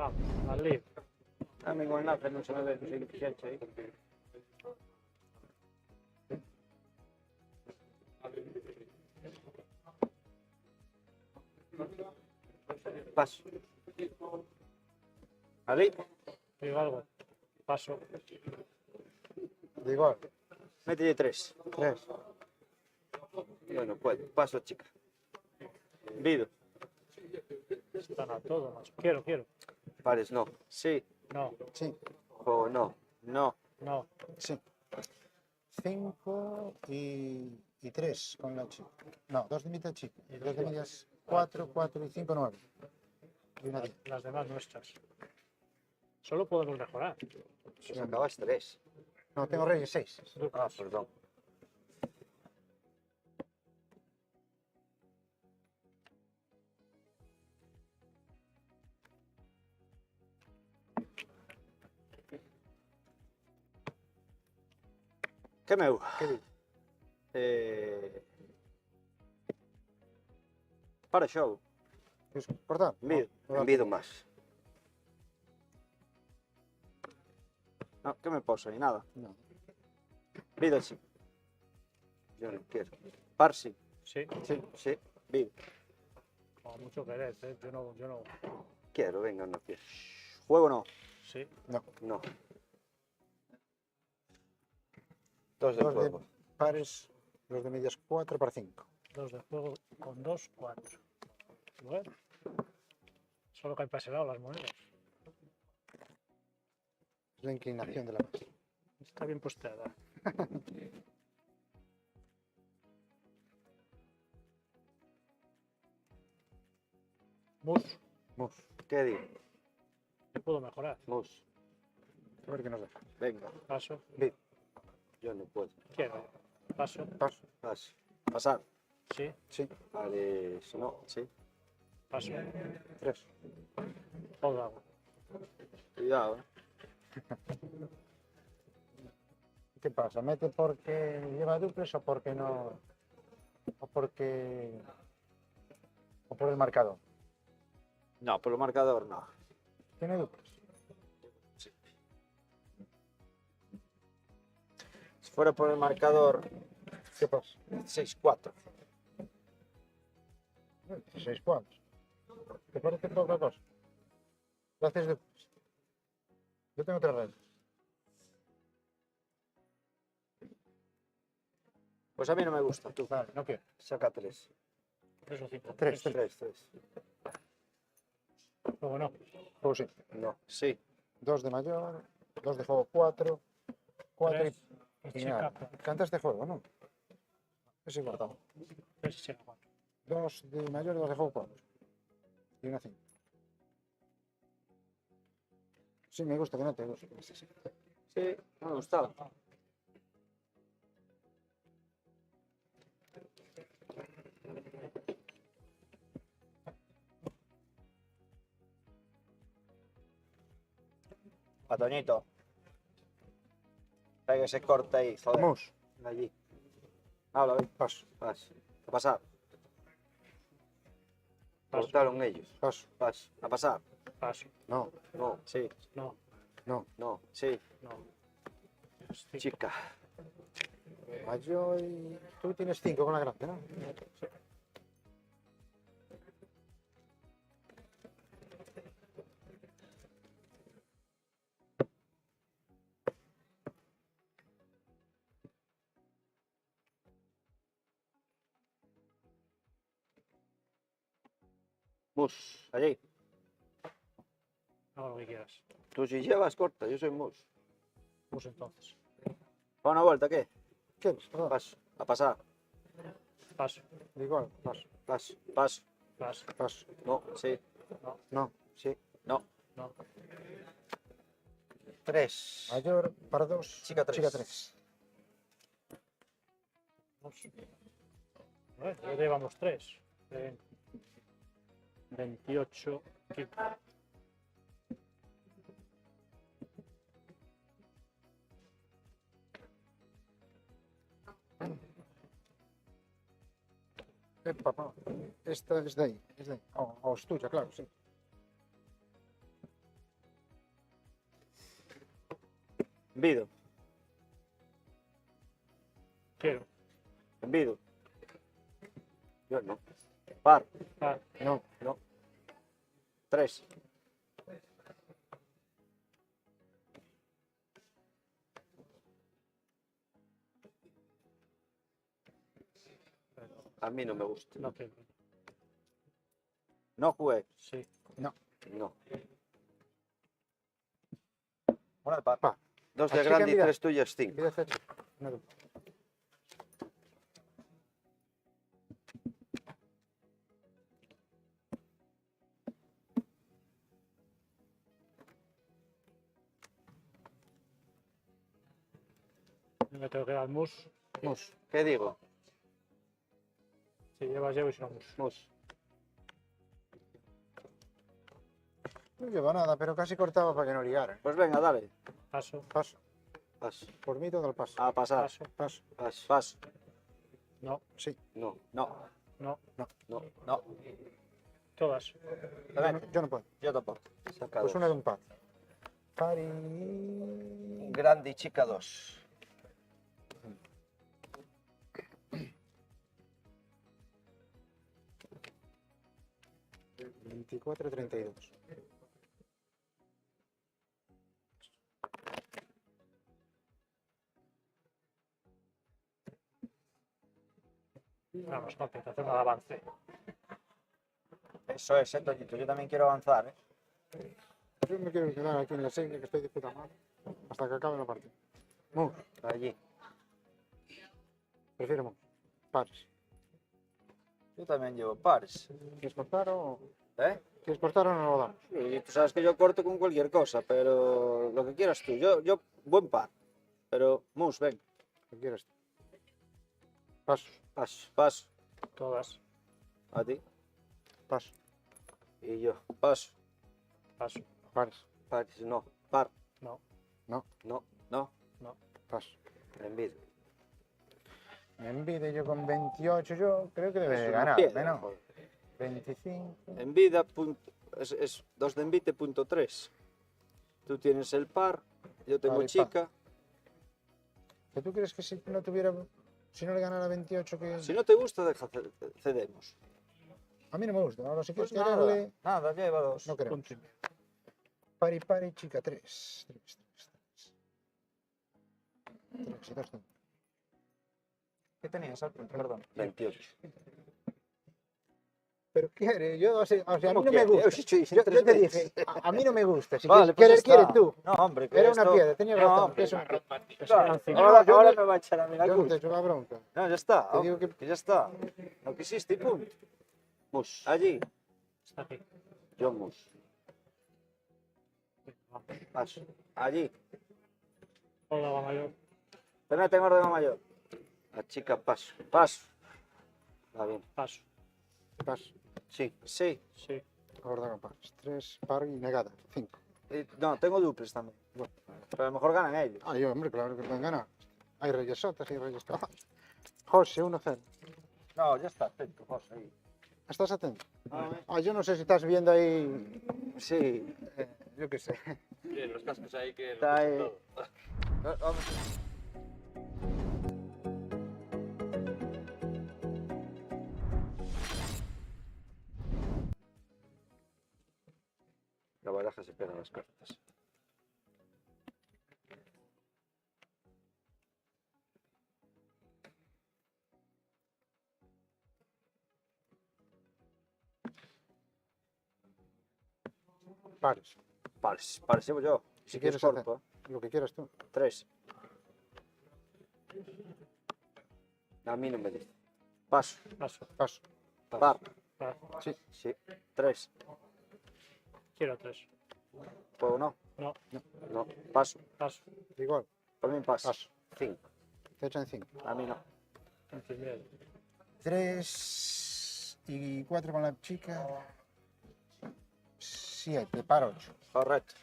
Vamos, al lío. A mí con el enlace non se me ve, non sei que fixeche aí. Paso. Ali, Digo algo. Paso. De igual. mételle 3. 3. Bueno, puedo. Paso, chica. Vido. Están a todo, macho. Quiero. Pares, no. Sí. No, Sí. O no. No. no. Sí. 5 y 3 con la chica. No, 2 de mitad chica. Y 2 de dos. medias 4, 4 y 5, 9. Y una 10. Las demás nuestras. Solo podemos mejorar. Si acabas 3. No, tengo reyes 6. Ah, perdón. Que meu? Que di? Para xogo. Queres cortar? Envido. No, no, Envido máis. No, que me poso aí? Nada. no. Vido sí. Yo no quiero. Par sí. Sí, Sí. Sí. Vido. como mucho querés, ¿eh? Yo no. Quiero, venga, no quiero. Juego no. Sí, No. No. 2 de 2 de juego. pares, 2 de medias 4 para 5. 2 de juego con 2, 4. Bueno. Solo que hay para ese lado las monedas. Es la inclinación de la mesa. Está bien posteada. Mus, Mus. ¿Qué digo? yo puedo mejorar. Mus. A ver qué nos deja. Venga. Paso, Yo no puedo. quiero. Paso, Paso. Paso. Pasar. sí, Sí. Vale. No. Sí. paso. 3. Todo hago. Cuidado, ¿eh? ¿Qué pasa? ¿Mete porque lleva duples o porque no? ¿O porque? ¿O por el marcador? No, por el marcador no. ¿Tiene duples? Si fuera por el marcador, ¿Qué pasa? 6-4. 6 cuadros. ¿Te parece poca cosa? ¿Lo haces duples? Yo tengo 3 redes. Pues a mí no me gusta, tú. Vale, no quiero. Saca 3. 3 o 5. 3, 3. Luego no. Juego sí. No. Sí. 2 de mayor, 2 de juego 4, 4 3 y y final. chica. Cantas de juego, ¿no? Es importante. 3 y chica 4. 2 de mayor y 2 de juego 4. Y una 5. Sí, me gusta que no te guste. Sí, no me gustaba. A Toñito. Pega ese corte ahí, joder. Mus. Allí. Habla, ven. Paso. Vas. A pasar. Paso. Cortaron ellos. Paso. Vas. A pasar. Paso. No. No. Sí. No. No. No. Sí. No. Sí. Chica. Mayor y... Tú tienes 5 con la grande, ¿no? Mus. Allí. Hago lo que quieras. Tú si llevas corta, yo soy mus. Mus entonces. Va una vuelta, ¿qué? ¿Quieres? Perdón. Paso. A pasar. Paso. Da igual. Paso. Paso. Paso. Paso. Paso. No. Sí. No. Sí. No. No. 3. Mayor para 2. Chica 3. Chica 3. Mus. Ya llevamos 3. 28. 15. Papá. Esta es de ahí. Es de ahí. O es tuya, claro, sí. Envido. Quiero. Envido. Yo no. Par. Par. No. No. 3. A mí no me gusta. No tengo. No jugué. Sí. No. No. Una de par. Pa. 2 ¿A de chica grande y envida? 3 tuyas, 5. Envida esta chica. Una de par. Me tengo que dar mus. Mus. ¿Qué digo? Si llevas, llevo y si no, mus. Mus. No lleva nada, pero casi cortaba para que no ligara. Pues venga, dale. Paso. Paso. Paso. Por mí todo el paso. A pasar. Paso. Paso. Paso. Paso. No. Sí. No. No. No. No. No. Todas. Yo no puedo. Yo tampoco. Saca Pues dos. una de un par. Par y... Grande y chica 2. ...24, 32. Vamos, compensación al avance. Eso es, Toñito. Yo también quiero avanzar, ¿eh? Yo me quiero quedar aquí en la serie que estoy de puta madre. Hasta que acabe la partida. Mus. Allí. Prefiero mus. Pares. Yo también llevo pares. ¿Quieres cortar o...? ¿Eh? ¿Quieres cortar o no lo damos? Y tú sabes que yo corto con cualquier cosa, pero lo que quieras tú. Yo buen par. Pero, mus, ven. ¿Qué quieres tú? Paso. Paso. Paso. Todas. A ti. Paso. Y yo. Paso. Paso. Pares. Pares. No. Par. No. No. No. No. Paso. Envidia. Me envide yo con 28, yo creo que debe Es de una ganar, piedra, menos. joder. 25. En vida es 2 de envite, punto 3. Tú tienes el par, yo tengo Par y chica. ¿Que tú crees que si no tuviera, si no le ganara 28 que... Si no te gusta, cedemos. A mí no me gusta, ahora si Pues quieres quererle... nada, lleva 2. No queremos. Punto y medio. Pari, chica, 3. 3 y 2. ¿Qué tenías al punto? Perdón. 28. Pero quiere, yo, o sea, a mí ¿Cómo no me quiere? gusta. Yo te dije, a mí no me gusta. Si Vale, quieres pues querer, ya quieres está. tú. No, hombre, que Era esto... una piedra, tenía No, razón. hombre, que es una piedra. Claro, Sí. ahora Yo no- me va a echar a mí la Yo no te culpa. echo la bronca. No, ya está. Te digo que ya está. No quisiste y punto. Mus. Allí. Está aquí. Yo mus. Vamos. Paso. Allí. Hola, va mayor. Te mete en orden mayor. La chica paso. Paso. Va bien. Paso. Paso. Sí. Sí. Sí. Ahora con pares. 3, par y negada. 5. No, tengo duples también. Bueno. Pero a lo mejor ganan ellos. Ah, yo, hombre, claro que pueden ganar. Hay reyes sotas y reyes caballos. José, 1-0. No, ya está, atento, José. Ahí. ¿Estás atento? Ah, yo no sé si estás viendo ahí... Sí. Yo qué sé. Bien, los cascos ahí que Está ahí. todo. Vamos. La baraja se pega a las cartas. Pares. Parece yo. Si quieres quieres corto. Lo que quieras tú. 3. A mí no me dice. Paso. Paso. Paso. Par. Paso. Sí. Sí. 3. Quiero 3. ¿Puedo no? No. No. Paso. Paso. Igual. Por mí paso. Paso. 5. Te echan 5. A mí no. Punto y medio. 3 y 4 con la chica. 7, par 8. Correcto.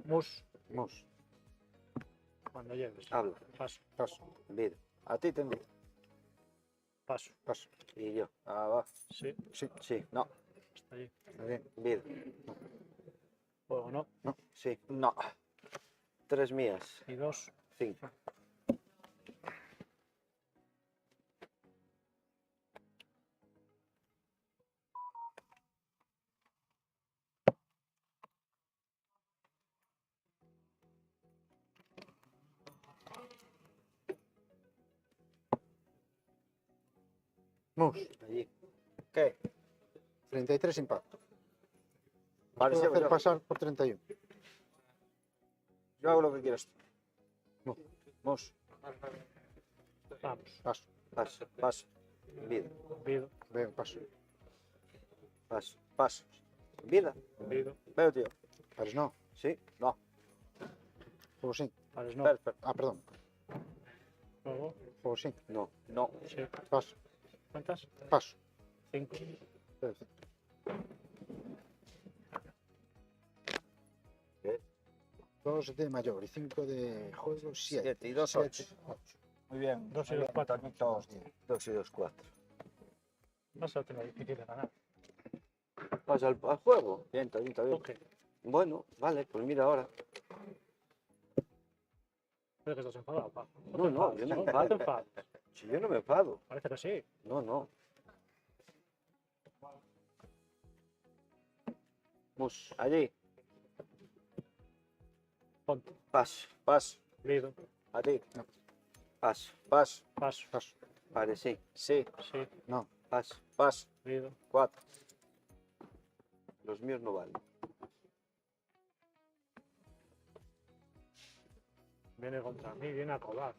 Mus, Mus. cuando llegues. Habla. Paso, Paso. Envido. A ti te envido. paso. Paso. Y yo. Ah, va. Sí, Sí. Sí. No. hasta allí. Está bien. Envido. Juego no. Sí. No. 3 mías. Y 2. 5. Mus. Allí. ¿Qué? 33 impacto. Vale, Puedo sí, hacer yo, pasar por 31. yo hago lo que quieras tú. No. Mus. Vamos. Paso. Paso. Paso. Envido. Vido, Veo, paso. Paso. Paso. Vida. vido. Veo, tío. Pares no. Sí. No. Juego sí. Pares no. Perfecto. Ah, perdón. Juego. Juego sí. No. No. Sí. Paso. ¿Cuántas? Paso. 5. Perfecto. ¿Qué? 2 de mayor y 5 de juego, 7. 7 y 2, 8. Muy bien. 2 y 2, 4. 2 y 2, 4. Vas a tener difícil de ganar. ¿Vas al juego? Bien, está bien, está bien. Ok. Bueno, vale, pues mira ahora. Creo que estás enfadado, pa. No, no, yo no me enfado. te enfades. Si yo no me enfado. Parece que sí. No, no. Mus, allí. Ponte. Paso, paso. Vido, A ti. No. Paso, paso. paso. Paso. Vale, sí. Sí. Sí, No. Paso, paso. vido. 4. Los míos no valen. Viene contra mí, viene a cobar.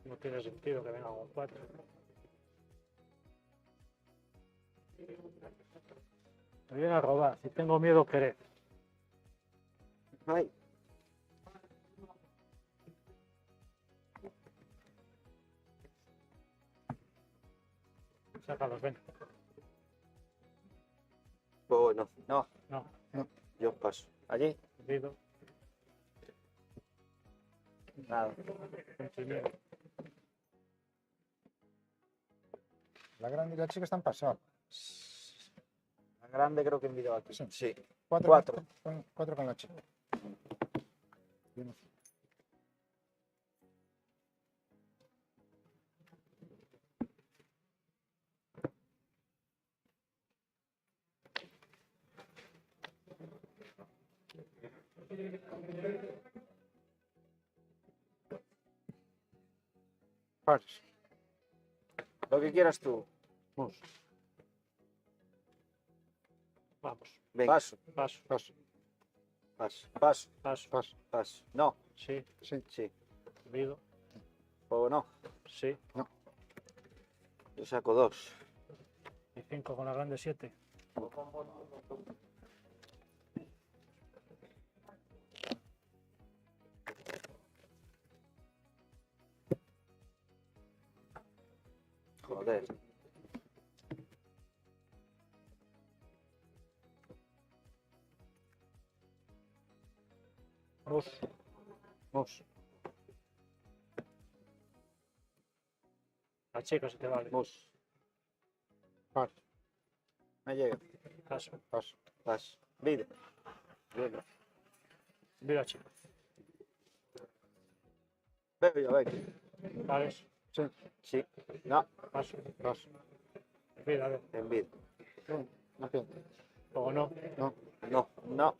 No tiene sentido que venga con 4. Me viene a robar. Si tengo miedo, querer. Ay, Sácalos, ven. bueno. No, No, yo paso. Allí. vido. Nada. Continúo. La grande y la chica están pasados. La grande creo que envido aquí. Sí. Sí. 4 Cuatro. con la chica. Y uno. Pares. Lo que quieras tú. Mus. Vamos. Venga. Paso, Paso, Paso. paso, paso, paso. Paso. paso. No. Sí, Sí. Sí. vido. O no. Sí. Yo saco 2. Y 5 con la grande 7. Joder. Mus. Mus. La chica se te vale. Mus. Pares. Me llega. Paso. Paso. Paso. Vida. Venga. Vido la chica. Veo yo, venga. Pares. Sí. Sí. No. Paso. Paso. Vida, a ver. Envido. No pienso. O no. No. No. No.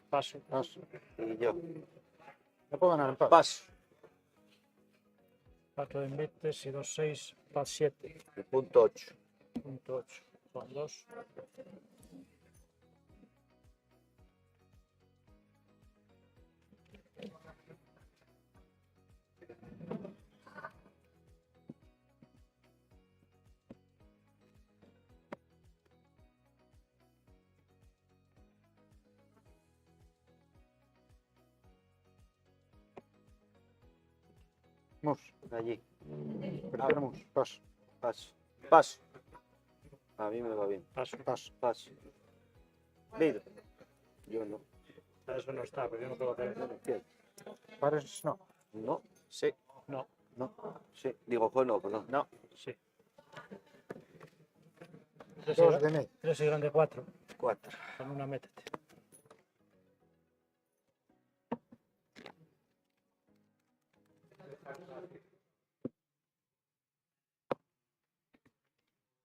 Paso. Paso. Y yo. No puedo ganar en paz. Paso. 4 de invites y 2, 6. Paz 7. Y punto 8. Punto 8. Son 2. Mus. Allí. Prefiero mus. Paso. Paso. Paso. A mí me va bien. Paso. Paso. Paso. Vida. Yo no. Eso no está, pero yo no puedo hacer. Yo no quiero. Pares no. No. Sí. No, No. Sí. Digo, jo, no, perdón. no, sí. 2 de medio. 3 y grande 4. 4. Con una métete.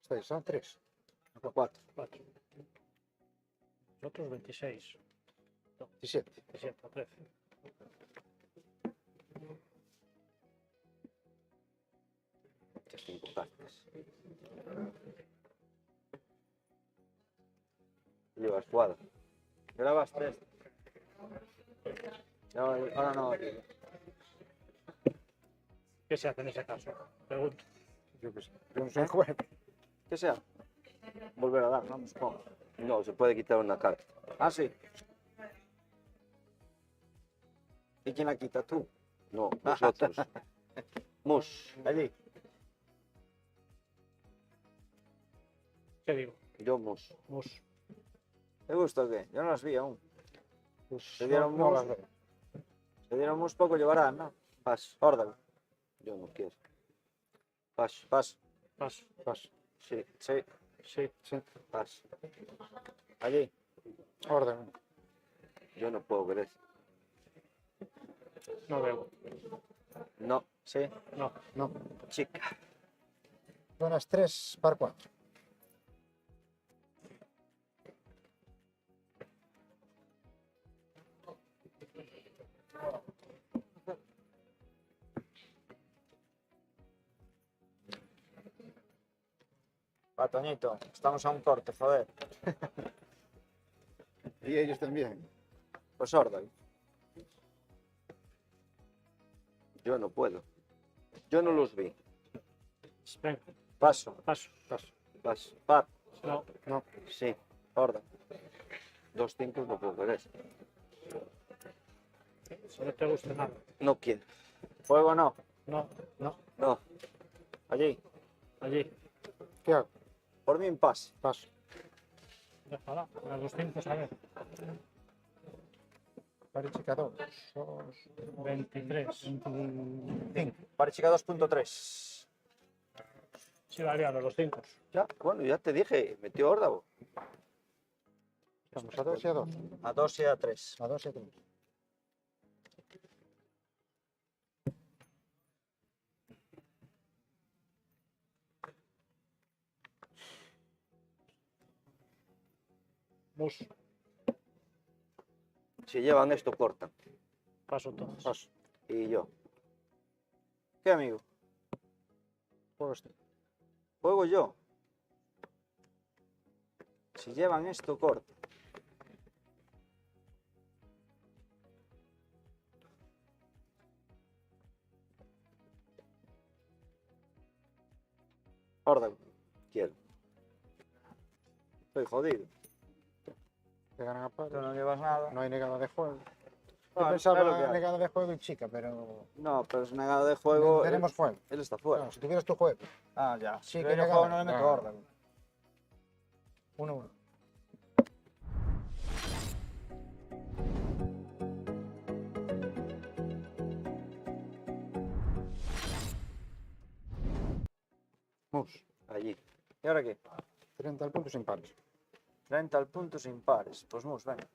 Estáis a 3. 4. 4. Nosotros 26. 17. 17 a 13. Estas 5 cartas. Llevas 4. Grabas 3. Ahora no. ¿Qué se hace en ese caso? Pregunto. Yo qué sé. Yo no soy juez. ¿Qué sea? Volver a dar, ¿no? Supongo. No, se puede quitar una carta. Ah, sí. ¿Y quién la quita? ¿Tú? No, vosotros. Mus. Allí. ¿Qué digo? Yo mus. Mus. ¿Te gusta o qué? Yo no las vi aún. Pues Se dieron no mus. las veo. Se dieron mus poco llevarán, ¿no? Pas. Orden. Yo no quiero. Pas. Pas. Paso. Paso. Sí. Sí. Sí. Sí. Pas. Allí. Orden. Yo no puedo ver eso. No veo. No. Sí. No. No. Chica. Donas 3 par 4. Va, Toñito. Estamos a un corte, joder. Y ellos también. Pues orden. Yo no puedo. Yo no los vi. Venga. Paso. Paso. Paso. Paso. Par. No. No. Sí. Orden. 2 5 no puedo ver eso. Si no te gusta nada. No quiero. Fuego no. No. No. No. Allí. Allí. ¿Qué hago? Por mí en paz. Paso. Déjala. Las 200 a ver. Pare chica 2. 23. 5. Par chica 2.3. Sí, valían los 5. Ya, bueno, ya te dije, metió órdago. Estamos a 2 y a 2. A 2 y a 3. A 2 y a 3. Mus. Si llevan esto, cortan. Paso todas. Paso. Y yo. ¿Qué, amigo? Juego este. Juego yo. Si llevan esto, corta. Órdago. Quiero. Estoy jodido. Te ganan a pares. Tú no llevas nada. No hay negada de juego. Ah, Yo es lo que pensaba hay. negada de juego y chica, pero. No, pero es negado de juego. Tenemos fuego. Él está fuera. No, si tuvieras tu juego. Ah, ya. Sí, Yo que en el negada. juego no le meto No. órdago. 1-1. Mus. Allí. ¿Y ahora qué? 30 al punto sin pares. 30 al punto sin pares. Pues mus, venga.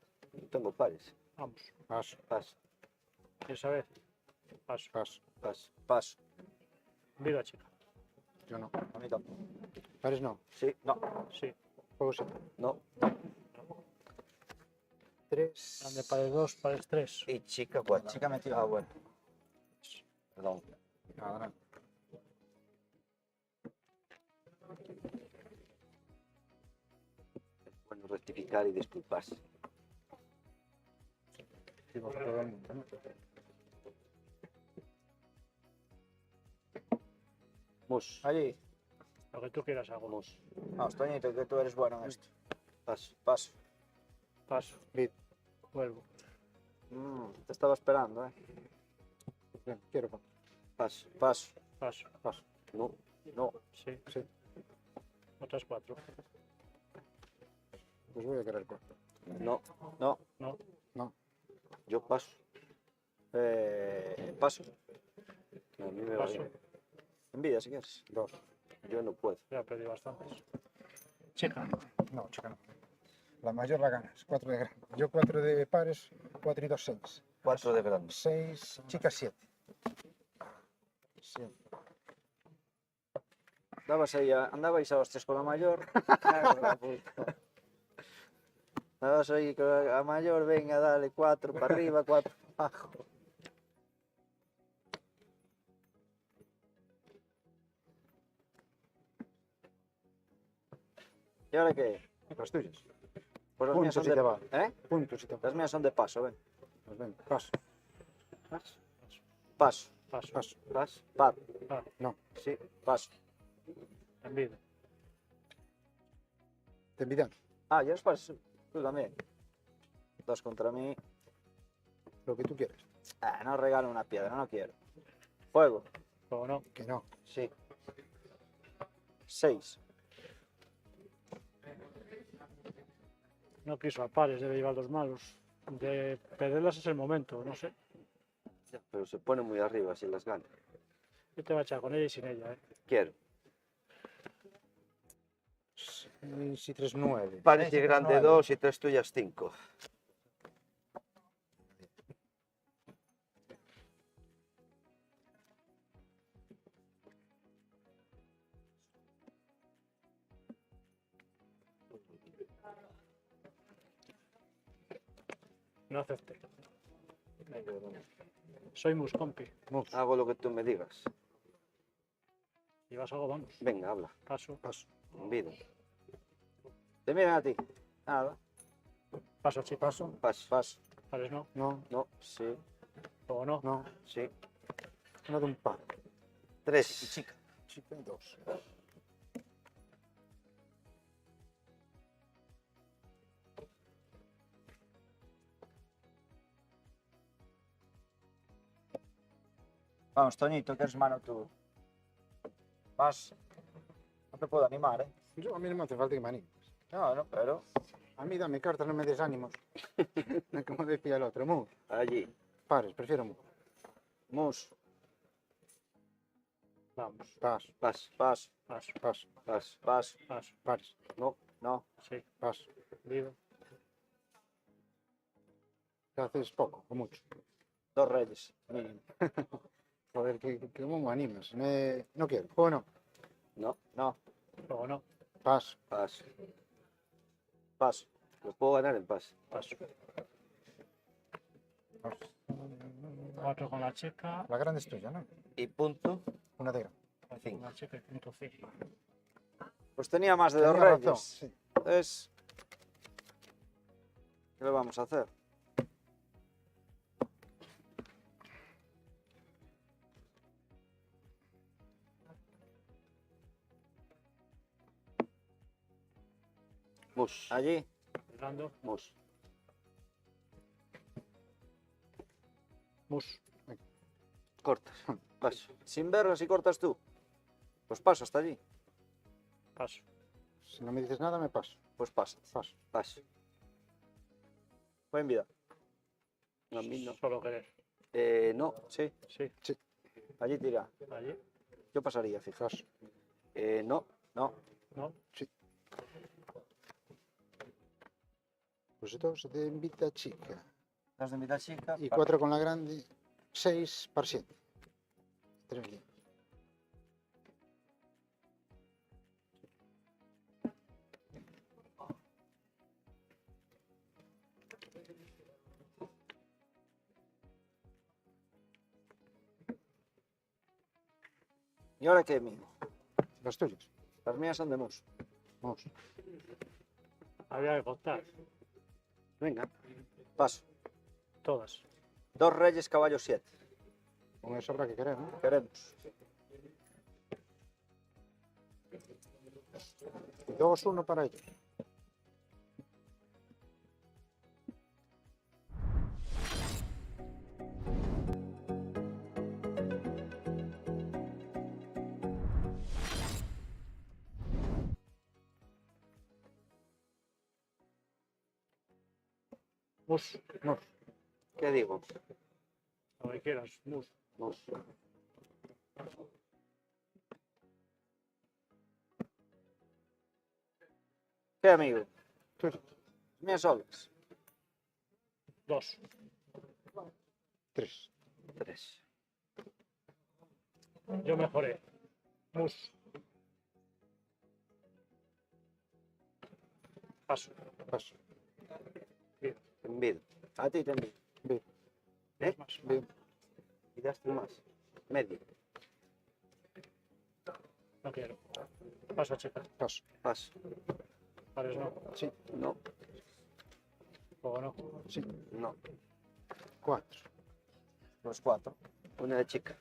Tengo pares. Vamos. Paso. Paso, ¿Quieres saber? Paso. Paso. paso, paso. Viva, chica. Yo no. A mí tampoco. Pares no. Sí, no, Sí. Juego sí. no. 3. Grande pares 2, pares 3. Y chica, pues. Chica metió. Ah, bueno. Perdón. Nada, nada. Bueno, rectificar y disculparse. Digo, todo el mundo, ¿no? Mus. Allí. Lo que tú quieras hago. Mus. Vamos, Toñito, que tú eres bueno en esto. Paso. Paso. Paso. Vid. Vuelvo. Te estaba esperando, ¿eh? Bien, quiero con. Paso. Paso. Paso. Paso. No, no. Sí. Sí. Otras 4. Pues voy a querer 4. No, No. No. No. yo paso. Paso. A mí me va Paso. bien. Envidia, si quieres. 2. Yo no puedo. Ya perdí bastantes. Chica. No, chica, no. La mayor la ganas. 4 de grande. Yo 4 de pares, 4 y 2, 6. 4 de grande. 6, chicas 7. 7. Andabais a hostias con la mayor. Andabas ahí con la mayor, venga, dale, 4 para arriba, 4 para abajo. ¿Y ahora qué? Las tuyas. Pues las mías Puntos son si de... te va. ¿Eh? Puntos si te Las mías son de paso, ven. Pues venga, paso. Paso. Paso. Paso. Paso. Par. Ah, No. Sí, paso. envidia. Te envidian. Ah, ya os paso. Tú también. 2 contra mí. Lo que tú quieras. No regalo una piedra, no quiero. Fuego. O no. Que no. Sí. 6. No quiso a pares, debe llevar los malos. De perderlas es el momento, no sé. Pero se pone muy arriba si las gana. Yo te voy a echar con ella y sin ella, ¿eh? Quiero. 6 y 3, 9. Pares y grande 2 y 3 tuyas 5. No acepté. Soy muscompi. Hago lo que tú me digas. Y vas algo, vamos. Venga, habla. Paso. Paso. Convido. Te miran a ti. Nada. Paso, chico. Paso. Paso. Paso. Pares no. No. No. Sí. O no. No. Sí. Uno de un par. 3. Chica. Chica 2. Vamos, Toñito, que eres mano tú. Vas. No te puedo animar, ¿eh? Yo, a mí no me hace falta que me animes. No, no, pero... A mí dame cartas, no me des ánimos. Como decía el otro. Mus. Allí. Pares, prefiero mus. Mus. Vamos. Paso. Paso. Paso. Paso. Paso. Paso. Paso. Paso. Pares. No. No. Sí. Paso. Vivo. Te haces poco o mucho. 2 reyes, mínimo. Joder, que cómo me animas. No quiero. ¿O no? No. No. O no. Paso. Paso. Paso. Lo puedo ganar en paso. Paso. Paso. 4 con la chica. La grande es tuya, ¿no? Y punto. Una de grande. 4 con la chica y punto C. Pues tenía más de 2 Tenía razón, reyes. sí. Entonces... ¿Qué le vamos a hacer? Mus. Allí. Fernando. Mus. Mus. Cortas. Paso. Sin verlas y cortas tú. Pues paso hasta allí. Paso. Si no me dices nada, me paso. Pues pasa. Paso. Paso. Buen vida. A mí no. Solo querer. No. Sí. Sí. Allí tira. Allí. Yo pasaría, fija. Paso. No. No. No. Pues 2 de invita chica. 2 de mitad chica. Y 4 con la grande. 6 par 7. 3 días. ¿Y ahora qué, mío? Las tuyas. Las mías son de mus. Vamos. Había que contar. Venga. Paso. Todas. 2 reyes, caballo 7. Con eso habrá que querer, ¿no? Queremos. 2, 1 para ellos. Mus, Mus. ¿Qué digo? lo que quieras. Mus. Mus. ¿Qué, amigo? Tus. Mías solas. 2. 3. 3. Yo mejoré. Mus. Paso. Paso. Envido. A ti te envío. Vid. ¿Tienes más? Vid. Y daste más. Medio. No quiero. Paso, chica. Paso. Paso. Pares no. Sí. No. Juego no. Sí. No. 4. Los 4. Una de chica.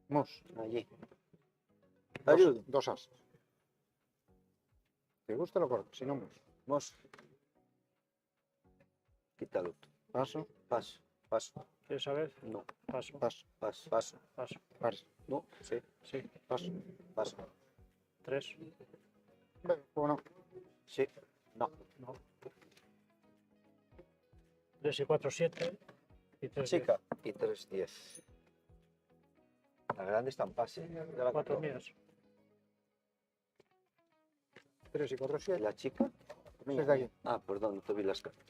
Mus. Allí. Ayudo. 2 as. ¿Te gusta lo corto? Si no, mus. Mus. Quítalo tú. Paso. Paso. Paso. ¿Quieres saber? No. Paso. Paso. Paso. Paso. Paso. Pares. No. Sí. Sí. Paso. Paso. 3. Venga, o no. Sí. No. No. 3 y 4, 7. Y 3, Chica. Y 3, 10. La grande está en pase. Ya la 4 contó. mías. 3 y 4, ¿Y 7. la chica? Mía, Es de aquí. Ah, perdón, no te vi las cartas.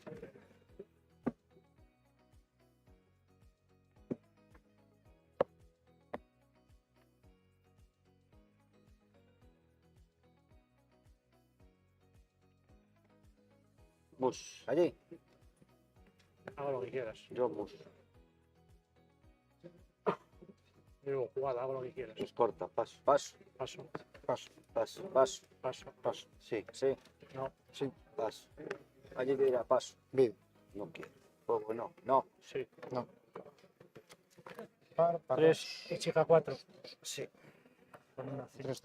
Mus. Allí. Hago lo que quieras. Yo mus. Digo, jugada, hago lo que quieras. Pues corta. Paso. Paso. Paso. Paso. Paso. Paso. Paso. Paso. Sí. Sí. No. Sí. Paso. Allí te dirá paso. Vid. No quiero. Fuego no. No. Sí. No. Par. 3 y chica 4. Sí. Con una 5. 3.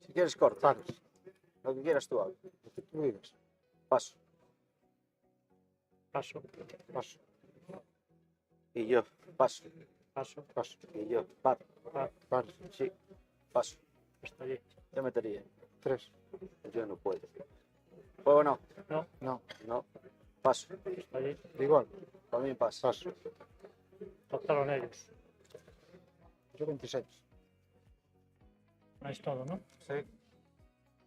Si quieres corto. Pares. Lo que quieras tú hago. Lo que tú digas. Paso. Paso. Paso. Y yo. Paso. Paso. Paso. Y yo. Par. Pares. Sí. Paso. Hasta allí. Yo metería. 3. Yo no puedo. Juego no. No. No. No. Paso. Hasta allí. Igual. Para mí paso. Paso. Tocaron ellos. Yo 26. Ahí es todo, ¿no? Sí.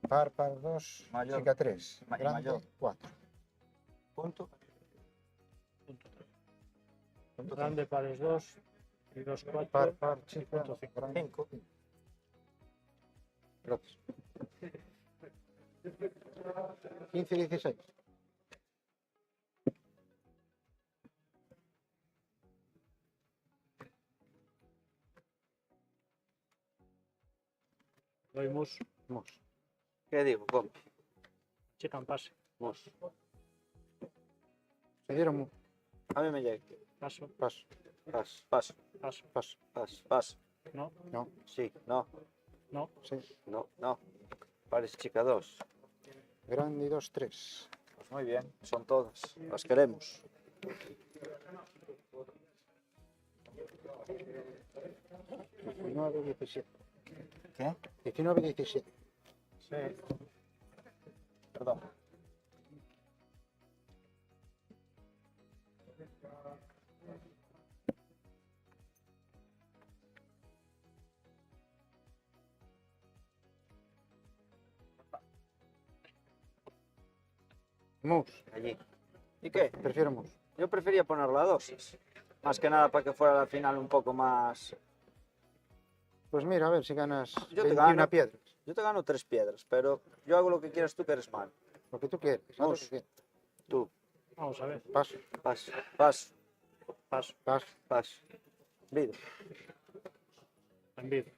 Par, 2. Mayor. Chica 3. Ma- y Grande mayor. 4. Punto. Punto 3. Punto Grande, pares 2. Y 2, 4. Par, chica. punto 5. Grande 5. 5. Gracias. 15 y 16. Doy mus. Mus. ¿Qué digo, compi? Chica en pase. Mus. Se dieron mu. A mí me llega. Paso. Paso. Paso. Paso. Paso. Paso. Paso. Paso. No. No. Sí. No. No. Sí. No. No. Pares chica 2. Grande 2, 3. Pues muy bien. Son todas. Las queremos. Diecinueve, 17. ¿Qué? 19, 17. Sí. Perdón. Mus. Allí. ¿Y qué? Prefiero mus. Yo prefería ponerla a dosis. Más que nada para que fuera la final un poco más... Pues mira, a ver si ganas Yo te 21 gano. piedras. Yo te gano 3 piedras, pero yo hago lo que quieras tú que eres mal. Lo que tú quieres. haz lo Mus. que quieras. Tú. Vamos a ver. Paso, Paso. Paso. Paso. paso. Paso. Envido. Envido.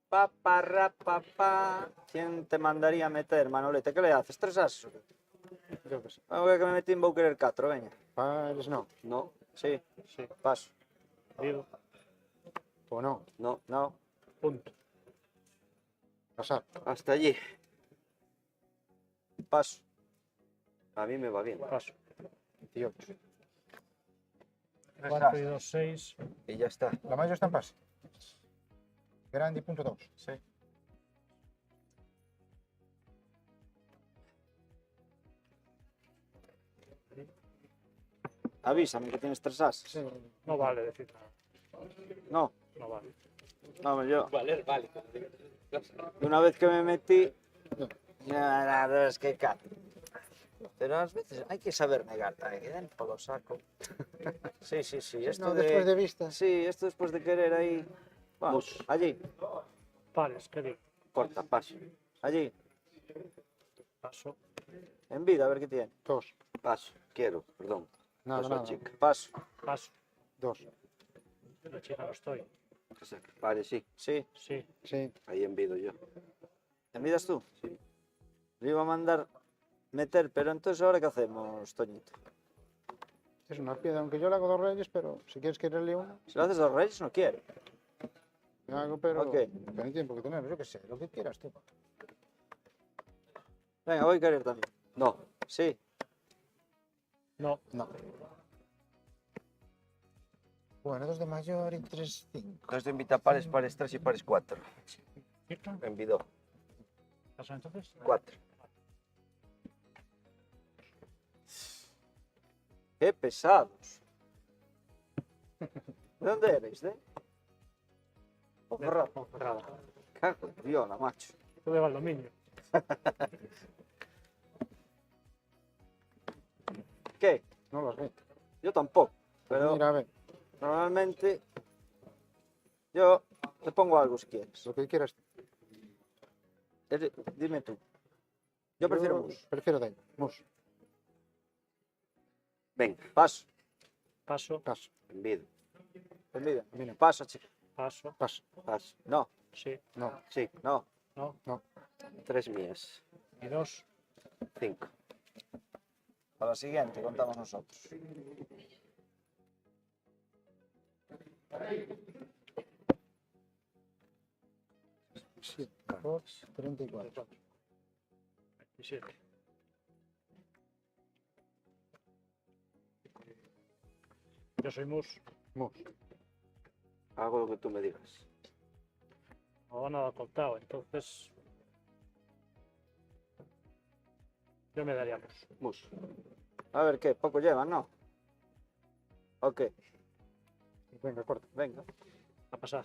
Papá. ¿Quién te mandaría a meter, Manolete? ¿Qué le haces? 3 asos? Yo que sé. Vamos a ver que me metí en vou querer 4, veña. Pares no. No. Sí, Sí. paso. Envido. O no. No. No, Punto. Pasar. Hasta allí. paso. A mí me va bien. Paso. 18. 4 y 2, 6. Y ya está. La mayor está en pase. Grande y punto 2. Sí. Avísame que tienes 3 as. Sí. No vale decir nada. No, No vale. no, yo. Valer, vale. De una vez que me metí. No, es que pero a veces hay que saber negar también, que den por lo saco. Sí, esto No, después de vista. Sí, esto después de querer ahí. Vamos, Mus. allí, Pares, ¿qué digo? Corta, paso. allí, Paso. en vida, a ver qué tiene. 2. Paso. Quiero, perdón. Nada, Paso a nada. chica. Paso, Paso. 2. La chica no estoy. Vale, sí. sí. Sí. Sí. Ahí envido yo. ¿En vidas tú? Sí. Le iba a mandar meter, pero entonces ahora qué hacemos, Toñito. Es una piedra, aunque yo le hago 2 reyes, pero si quieres quererle una, Si lo haces 2 reyes, no quiere. le hago, pero Ok. que no tiene por qué tenerlo, yo que sé, lo que quieras tú. Venga, voy a querer también. No. Sí, No. No. Bueno, 2 de mayor y 3, 5. 2 de invita pares, pares 3 y pares 4. ¿Cierto? Envido. ¿Paso entonces? 4. qué pesados. ¿De dónde eres, Ponferrada. Ponferrada. Cago en Dios, macho. Tú de Valdominio. ¿Qué? No los ve. Yo tampoco, pero Mira, a ver, normalmente yo te pongo algo si quieres. lo que quieras. Dime tú. Yo prefiero mus. Prefiero de mus. Venga. Paso, Paso. Paso. Envido. en vida. Mira. Paso, chico. Paso. Paso. Paso. No, Sí. No. Sí. no. No. 3 mías. Y 2. 5. Para la siguiente contamos nosotros. Sí. 14, 34. 27. Yo soy mus. Mus. Hago lo que tú me digas. No va nada contado, entonces. Yo me daría mus. Mus. A ver qué, poco llevan, ¿no? Ok, Venga, corta. venga. A pasar.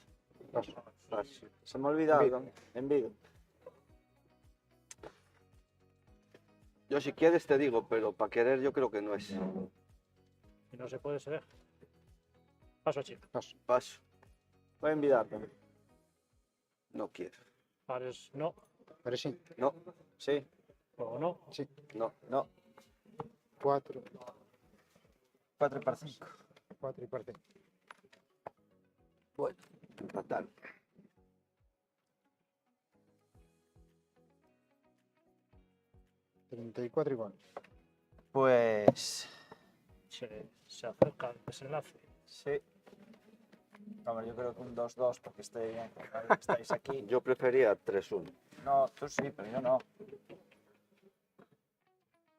Paso. Paso. Se me olvida Envido. algo. Envido. Yo si quieres te digo, pero para querer yo creo que no es. Si no se puede, se deja. Paso, chico. Paso. Paso. Voy a envidar también. No quiero. Pares no. Pero sí. No. Sí, O no. Sí. No. no. 4. 4 y para 5. 4 y parte. Bueno. Empatar. $34 igual. Pues Se acerca el desenlace. sí. Hombre, yo creo que un 2-2 porque esté bien. Ahora que estáis aquí. Yo prefería 3-1. No, tú sí, pero yo no.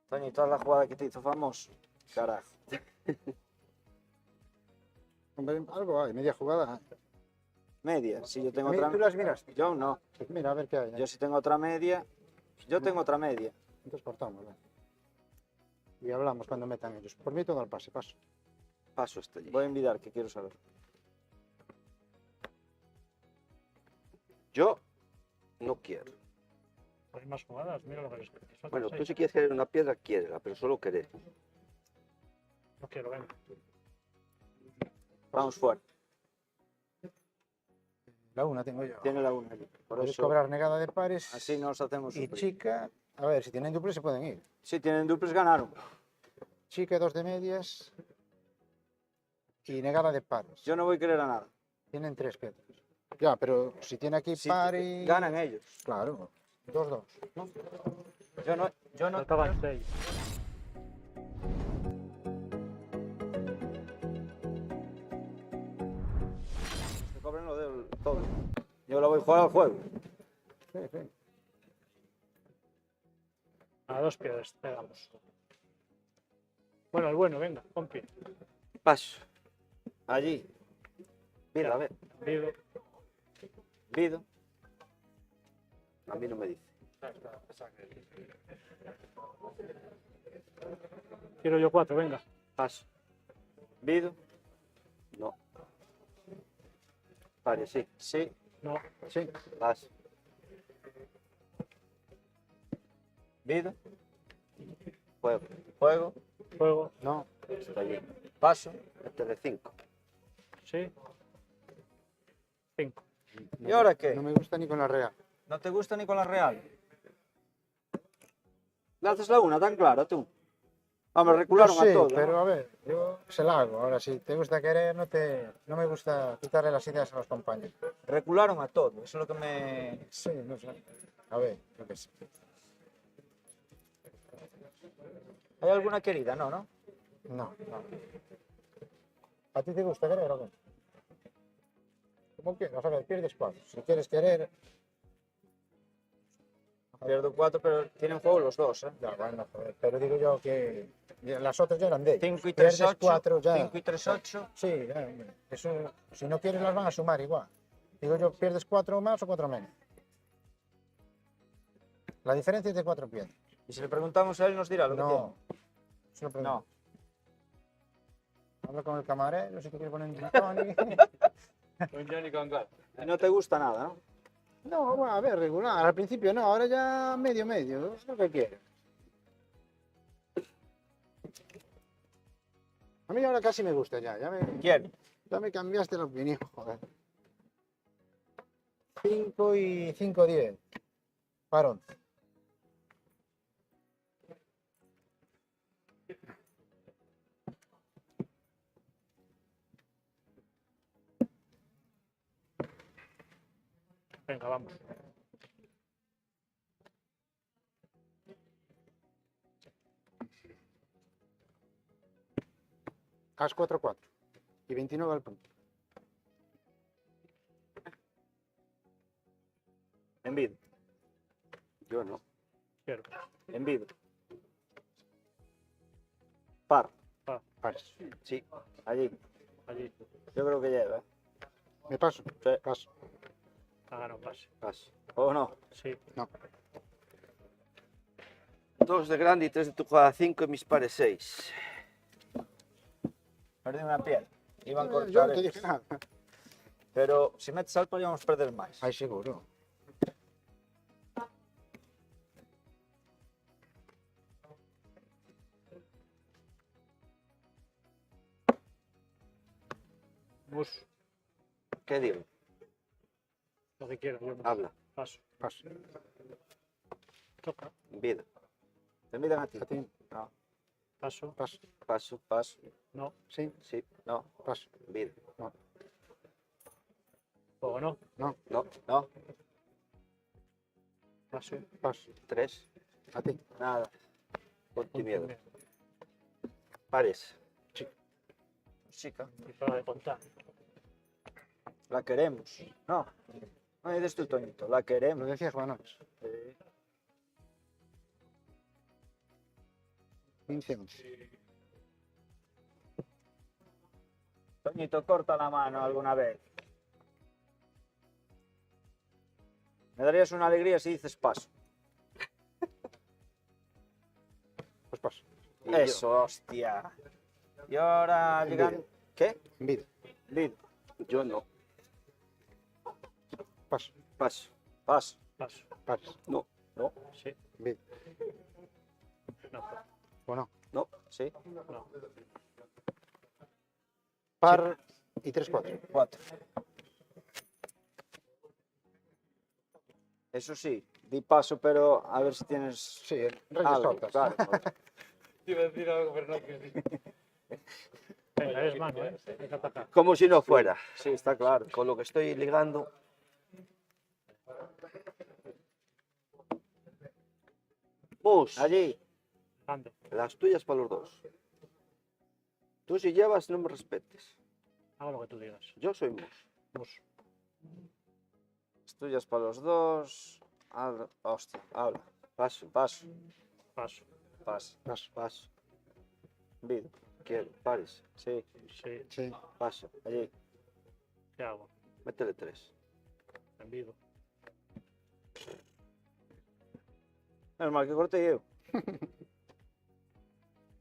Toñi, toda la jugada que te hizo famoso. Carajo. Hombre, algo hay, media jugada. Media. Si yo tengo Mira, otra. ¿tú las miraste? Yo no. Pues mira, a ver qué hay. Yo si tengo otra media. Yo tengo otra media. Entonces cortamos. ¿vale? Y hablamos cuando metan ellos. Por mí todo al pase, paso. Paso hasta allí. Voy a envidar, que quiero saber. Yo no quiero. Hay más jugadas, mira lo que les faltan Bueno, tú 6. si quieres querer una piedra, quiérela, pero solo querer. No quiero, venga. Vamos fuerte. La una tengo yo. Tiene la una allí. Por Puedes eso, cobrar negada de pares. así nos hacemos Y sufrir. chica, A ver, si tienen duples se pueden ir. Si tienen duples, ganaron. Chique, 2 de medias y negada de pares. Yo no voy a querer a nada. Tienen 3 piedras. Ya, pero si tiene aquí Si par y... ganan ellos. Claro, 2-2. ¿no? Yo no. Faltaban 6. Se cobren lo de todo. Yo lo voy a jugar al juego. Sí, sí. A 2 piedras pegamos. Bueno, el bueno, venga, compi. Paso. Allí. Mira, a ver. Vido. Vido. A mí no me dice. Quiero yo 4, venga. Paso. Vido. No. Pares, sí. Sí. No. Sí. Paso. Vido. Juego. Juego. Juego. No. Está allí. Paso. Este de 5. Sí. 5. ¿Y ahora qué? No me gusta ni con la real. ¿No te gusta ni con la real? ¿Le haces la una tan clara tú? Vamos, recularon Yo sé, a todo. pero ¿no? a ver, yo se la hago. Ahora, si te gusta querer, no me gusta quitarle las ideas a los compañeros. Recularon a todo. Eso es lo que me. Sí, no sé. A ver, yo qué sé. ¿Hay alguna querida? No, ¿no? No, no. ¿A ti te gusta querer o qué? Como quieras, a ver, pierdes 4. Si quieres querer, Pierdo 4, pero tienen juego los dos, ¿eh? ya, bueno, joder, pero digo yo que las otras ya eran de ellos. 5 y 3, Pierdes 8. 4 ya. 5 y 3, 8. Sí, ya, hombre. Eso, si no quieres, las van a sumar igual. Digo yo, pierdes 4 más o 4 menos. La diferencia es de 4 piedras. Y si le preguntamos a él, nos dirá lo que No, se lo tiene. pregunto. No. Habla con el camarero, si te quiere poner un gin tonic. Con Johnny con Gal. Y no te gusta nada, ¿no? No, bueno, a ver, regular. Al principio no, ahora ya medio, es lo que quiero. A mí ahora casi me gusta ya, ¿Quién? ya me cambiaste la opinión, joder. 5 y 5, 10. Para 11. Venga, vamos. As 4, 4. Y 29 al punto. Envido. Yo no. Quiero. Envido. Par. Pares. Sí. Allí. Allí. Yo creo que lleva, ¿eh? ¿Me paso? Sí. Paso. Ha ganado pase. Paso. ¿O no? Sí. No. 2 de grande y 3 de tu jugada 5 y mis pares 6. Perdí una piel. Iban a Yo cortar. no te dije nada. Pero si metes al palo, vamos a perder más. Ay, seguro. Mus. ¿Qué digo? Lo que quiero. Yo Habla. paso. Paso. Toca. Vida. Te envidan a ti. A ti. No. Paso. Paso. Paso. Paso. No. Sí. Sí. No. Paso. Vida. Juego no. No. No. Paso. Paso. 3. A ti. Nada. Ponte miedo. Punto Pares. Chica. y para de contar. La queremos. No. No dices tú, Toñito. La Lo queremos. decía Juan Ox. 15, 11. Toñito, corta la mano alguna vez. Me darías una alegría si dices paso. Pues paso. Y Eso, hostia. Y ahora llegan. ¿Qué? Envidia. Lid. Yo no. Paso. Paso. Paso. Paso. Pares. No. No. Sí. Envidia. No. ¿O no? No. Sí. No. Par y 3, 4. 4. Eso sí, di paso, pero a ver si tienes Sí, reyes algo. sotas. Claro, joder. Te iba a decir algo, pero no que sí. Venga, es mano, ¿eh? Hay que atacar. Como si no fuera. Sí, está claro. Con lo que estoy ligando. Mus, Allí. Ando. las tuyas para los dos. Tú si llevas, no me respetes. Hago lo que tú digas. Yo soy mus. Mus. Las tuyas para los dos. Hostia, habla. Paso, Paso, Paso. paso. paso. Vido. Quiero, pares. Sí, Sí. Sí. Paso. allí. ¿Qué hago? Métele 3. Envido. Menos mal que corté yo.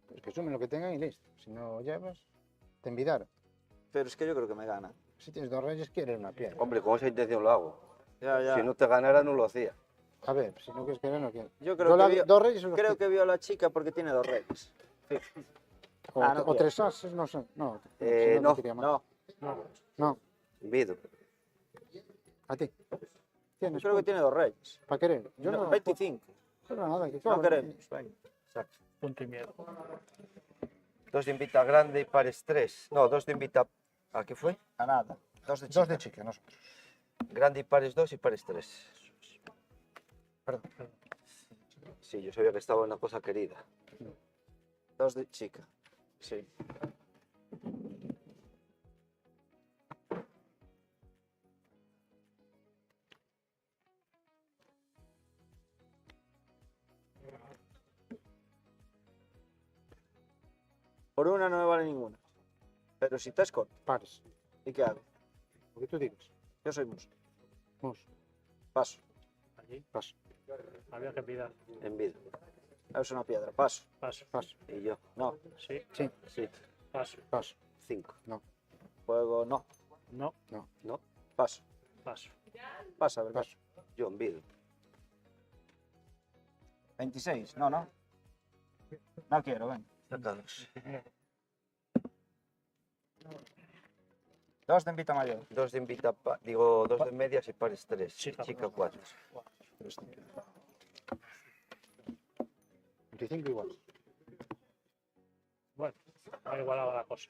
Pues que sumen lo que tengan y listo. Si no llevas, te envidaron. Pero es que yo creo que me gana. Si tienes 2 reyes, quieres una piedra. Hombre, con esa intención lo hago. Ya, ya. Si no te ganara, no lo hacía. A ver, si no quieres querer, no quieres. Yo creo que vio, 2 reyes son los creo que vio a la chica porque tiene 2 reyes. O, Ah, no o quiero. 3 ases, no sé. No, No, te quería más. No, No. No, Vido. a ti. yo Tienes creo que tiene 2 reyes. para querer. Yo No, no. 25. Pero nada, que No claro, queremos. Venga. Exacto. Punto y miedo. 2 de invita grande y pares 3. No, 2 de invita. ¿A qué fue? A nada. 2 de chica. 2 de chica, nosotros. Grande y pares 2 y pares 3. Perdón. Sí, yo sabía que estaba una cosa querida. 2 de chica. Sí. Por una no me vale ninguna. Pero si te escoto, Pares. ¿y qué hago? Lo que tú digas. Yo soy mus. Mus. Paso. Allí. Paso. Había que envidar. Envido. Es una piedra. Paso. Paso. Paso. Y yo. No. Sí. Sí. Sí. Paso. Paso. 5. Juego. No. No. No. Paso. Paso. Pasa, ¿verdad? Paso. Yo envido. 26. No, no. No quiero, ven. Saca 2. 2 de invita mayor. 2 de invita. Digo, 2 de medias y pares 3. Chica. Chica 4. 25 igual. Bueno, ha igualado la cosa.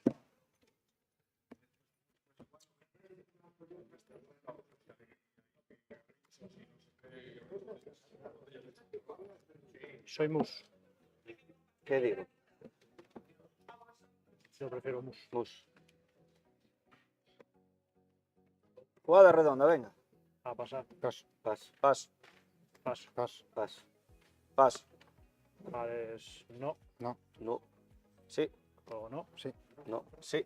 Soy mus. ¿Qué digo? Yo prefiero mus. Mus. Jugada redonda, venga. A pasar. Paso. Paso. Paso. Paso. Paso. Paso. Paso. Pares. No. No. Sí. Juego no. No. Sí.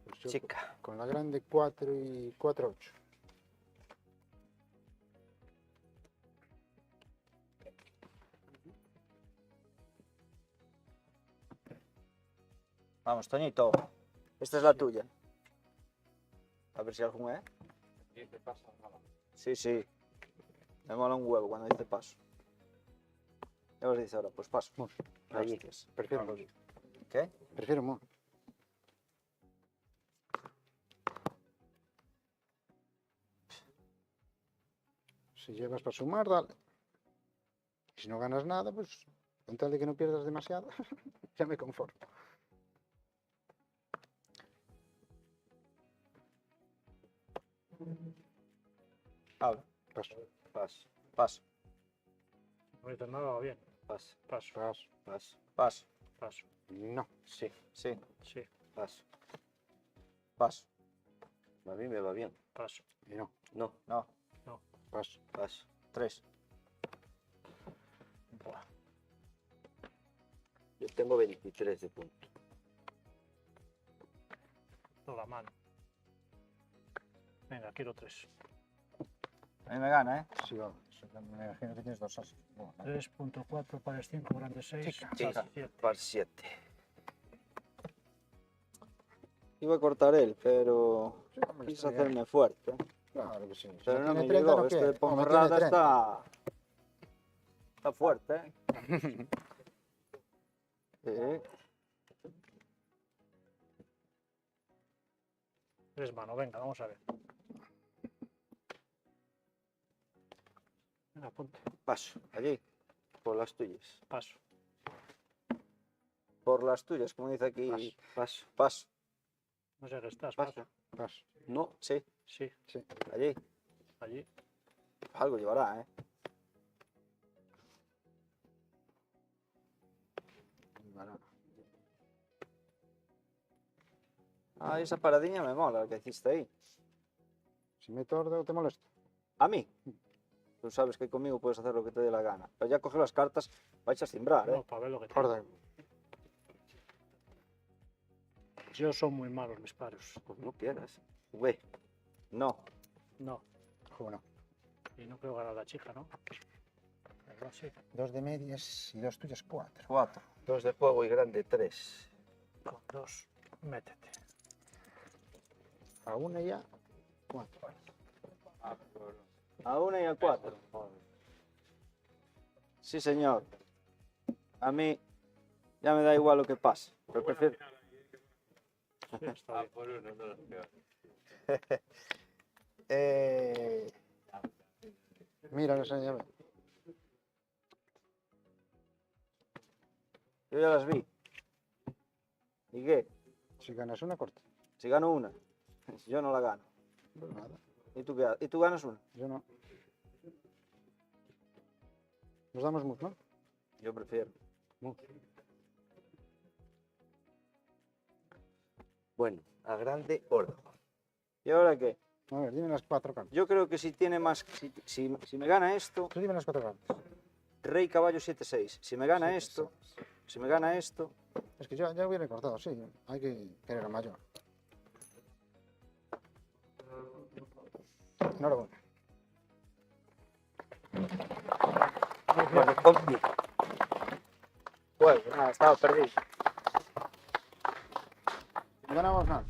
Pues yo Chica. con la grande 4 y 4, 8. Vamos, Toñito. Esta es la tuya. A ver si algún es. Sí, sí. Me mola un huevo cuando dice paso. ¿Qué os dice ahora? Pues paso. Mus. Allí. Hostias. Prefiero mus. ¿Qué? Prefiero mus. Si llevas para sumar, dale. Si no ganas nada, pues con tal de que no pierdas demasiado, ya me conformo. Habla. Paso. Paso. Paso. No dices nada, va bien. Paso. Paso. Paso. Paso. Paso. Paso. No. Sí. Sí. Sí. Paso. Paso. A mí me va bien. Paso. Y no. No. No. Paso. Paso. 3. Yo tengo 23 de punto. Toda la mano. Venga, quiero 3. A mí me gana, ¿eh? Sí, va. Me imagino que tienes 2 ases. Bueno, 3.4 pares 5, grandes 6. Chica. Chica. 7. Par 7. Iba a cortar él, pero sí, hombre, quise está bien. hacerme fuerte. Claro que sí. Si Pero no tiene me 30, llegó. no Este quiere. de O me tiene Ponferrada 30. está fuerte, ¿eh? Sí. 3 mano, venga, vamos a ver. Venga, ponte. Paso. Allí. Por las tuyas. Paso. Por las tuyas, como dice aquí. Paso. Paso. No sé qué estás. Paso. Paso. No, sí. Sí, Allí. allí. Algo llevará, ¿eh? Ah, esa paradiña me mola, la que hiciste ahí. Si meto orden, te molesto. A mí. Tú sabes que conmigo puedes hacer lo que te dé la gana. Pero ya coge las cartas, vais a cimbrar, No, ¿eh? para ver lo que tengo. Orden. Yo son muy malos mis paros. Pues no quieras. Güey. No. No. Juego no. Y no creo ganar la chica, ¿no? ¿Verdad? Sí. 2 de medias y 2 tuyas, 4. 4. 2 de juego y grande 3. Con 2, métete. A 1 ya, 4. A 1 y a 4. Sí, señor. A mí ya me da igual lo que pase. Pero prefiero... Sí, está bien. Por uno, no los peor. Mira esa llave. Yo ya las vi. ¿Y qué? Si ganas una, corta. Si gano una. Yo no la gano. Pues nada, ¿Y tú qué? ¿Y tú ganas una? yo no. Nos damos mucho, ¿no? Yo prefiero. Bueno, a grande órdago. ¿Y ahora qué? A ver, dime las 4 cartas. Yo creo que si tiene más... Si me gana esto, Tú dime las 4 cartas. rey, caballo, 7-6. Si me gana esto, si me gana esto... Es que ya hubiera cortado, sí. Hay que querer a mayor. Enhorabuena. Bueno, conmigo. Bueno, nada, estaba perdido. Ganamos nada.